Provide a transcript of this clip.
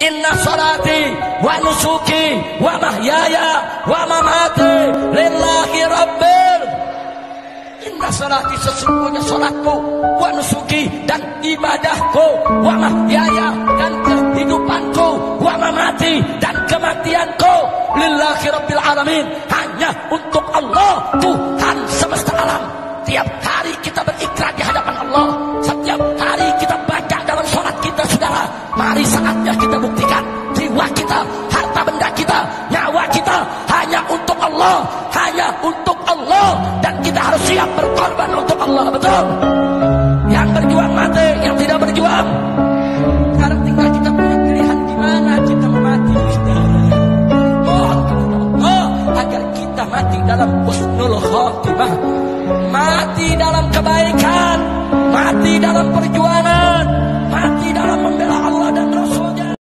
Inna salati wa nusuki wa mahyaya wa mamati lillahi rabbil. Inna salati, sesungguhnya salatku, wa nusuki, dan ibadahku, wa mahyaya, dan kehidupanku, wa mamati, dan kematianku, lillahi rabbil alamin, hanya untuk Allah, Tuhan semesta alam. Tiap hari kita berikrar di hadapan Allah, setiap hari kita baca dalam sholat kita, saudara. Mari saatnya kita buktikan jiwa kita, harta benda kita, nyawa kita hanya untuk Allah, hanya untuk Allah, dan kita harus siap berkorban untuk Allah. Betul? Yang berjuang mati, yang tidak berjuang